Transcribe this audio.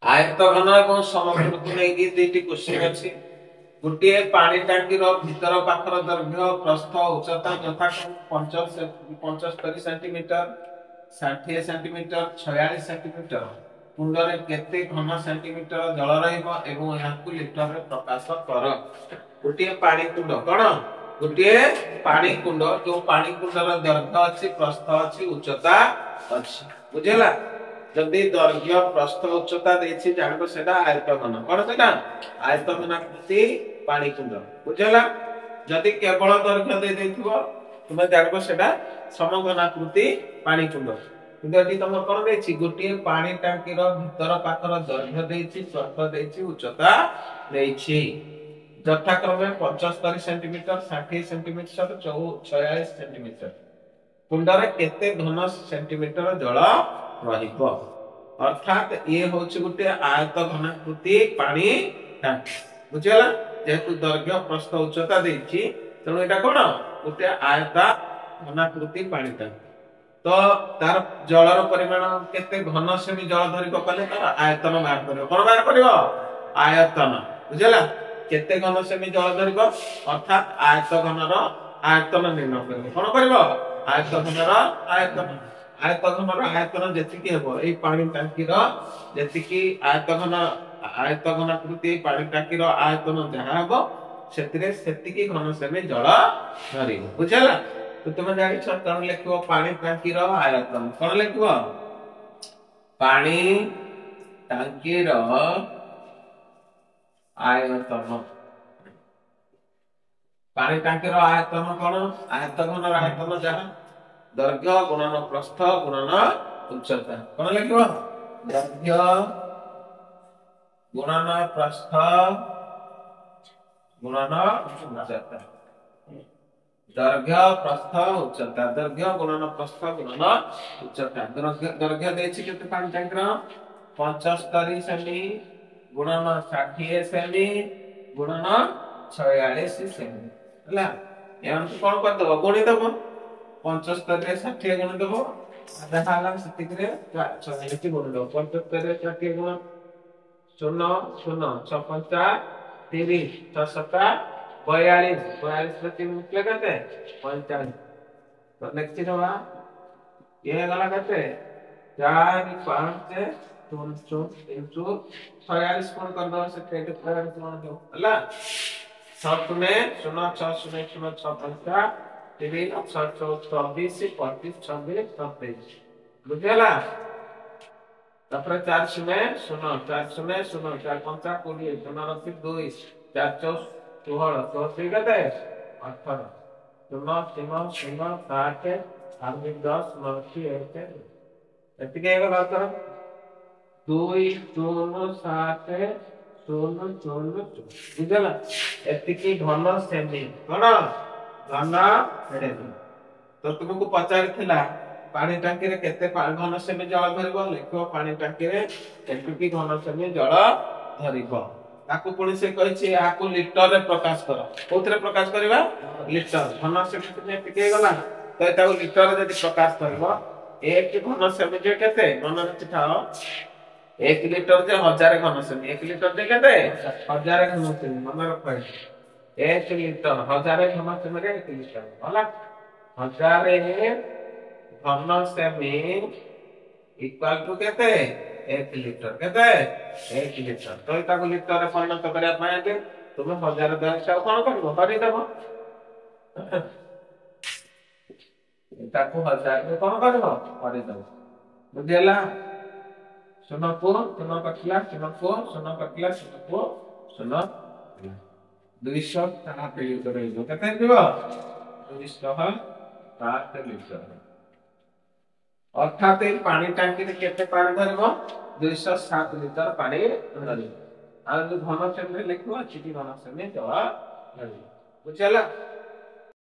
आयत घन और समग्र को नहीं दुईटी क्वेश्चन अछि गोटे पानी टांकी रो भीतर पाखर दैर्घ्य प्रस्थ उच्चता यथा 75 सेंटीमीटर 60 सेंटीमीटर 46 सेंटीमीटर कुंडरे केते घन सेंटीमीटर जल रहइबो एवं याकु लिटर रे प्रकाश कर गोटे पानी कुंड कोन गोटे पानी कुंड जो पानी कुंडर दैर्घ्य अछि प्रस्थ अछि उच्चता अछि बुझेला जदि दैर्घ्य प्रस्थ उच्चता देछि जानबो सेटा आयत घन कोन सेटा आयत घन आकृति पानी कुंड बुझेला जदि केवल दैर्घ्य दे देथिबो तुमे जानबो सेटा समघन आकृति पानी कुंड किंतु एटी तुम कोन देछि गोटे पानी टांकी रो भीतर पाखर दैर्घ्य देछि प्रस्थ देछि उच्चता देछि यथाक्रमे 75 सेंटीमीटर 60 सेंटीमीटर 46 सेंटीमीटर कुंडरे केते घन सेंटीमीटर जल रहिबो अर्थात ये होछि गुटे आयत घनाकृति पानी टांकी बुझला जेतु दैर्घ्य प्रस्थ उच्चता देछि तनो एटा कोन गुटे आयत घनाकृति पानी टांकी तो तार जलर परिमाण केते घन सेमी जल धरिको कले तार आयतन बाहर करियो कोन बाहर करियो आयतन बुझला केते घन सेमी जल धरिको अर्थात आयत घनर आयतन निर्णय करियो कोन करियो आयत घनर आयतन आयतन जेतिकी हेबो ए पानी टांकी रो जेतिकी आयतन आकृति पानी टांकी रो आयतन जहा हेबो सेतिरे सेतिकी घन सेमी जल धरिबो बुझला तो तुम जानि छ कोन लिखिबो पानी टांकी रो आयतन कोन लिखिबो पानी टांकी रो आयतन पानी टांकी रो आयतन कोन आयतन रो आयतन जहा दैर्घ्य गुणन प्रस्थ गुणन उच्चता कोन लिखिबो दैर्घ्य गुणन प्रस्थ गुणन उच्चता दैर्घ्य प्रस्थ उच्चता दैर्घ्य गुणन प्रस्थ गुणन उच्चता दैर्घ्य देछि केते पानी टांकी रो 75 सेमी गुणन 60 सेमी गुणन 46 सेमी हला एम कोन कर दबो गुणी दबो 75 रे 60 गुण दबो आधा हाला सेतिक रे 46 गुण दबो 75 रे 60 गुण 0 0 6 5 30 6 7 42 42 रे 3 निकले कते 45 तो नेक्स्ट होगा ये गला कते 4 5 2 2 3 2 46 गुण कर दो से 43 गुण दो हला सब में 0 6 0 0 6 5 3 6 24 25 26 27 बुझला तापर 4 0 0 4 0 0 4 5 20 0 2 4 4 16 16 कते 18 0 3 0 7 8 10 9 1 एति के गला तर 2 2 7 0 0 बुझला एति की घन सेमी कोन घन हेडे तो तुमको पचार थिला पानी टांकी रे केते घन सेमी जल धरिबो लिखो पानी टांकी रे केते घन सेमी जल धरिबो ताकू पुणी से कहिछि आकू लिटर रे प्रकाश कर कोथरे प्रकाश करबा लिटर घन सेमी ने टिके गला तो एटा लिटर रे जदी प्रकाश करबो एक घन सेमी जे केते घन चिठाओ 1 लिटर जे 1000 घन सेमी 1 लिटर जे केते 1000 घन सेमी मन रखै 1 लिटर 1000 घन सेमी रे 1 लिटर होला 1000 घन सेमी इक्वल टू केते 1 लिटर केते 1 लिटर तो एटा को लिटर रे परिणत करिया पाए तुम 1000 द्वारा कोन करबो हरि देबो एटा को 1000 रे कोन करबो हरि देबो बुझियला सुनो को सुनो कटला सुनो को सुनो कटला सुनो को सुनो 200 ता पे करेगो केते दिबो 207 लिटर अर्थात ए पानी टांकी रे केते पानी धरबो 207 लिटर पानी धरबो आ जो घन सेमी लिखबो चिटी घन सेमी जवा बुझला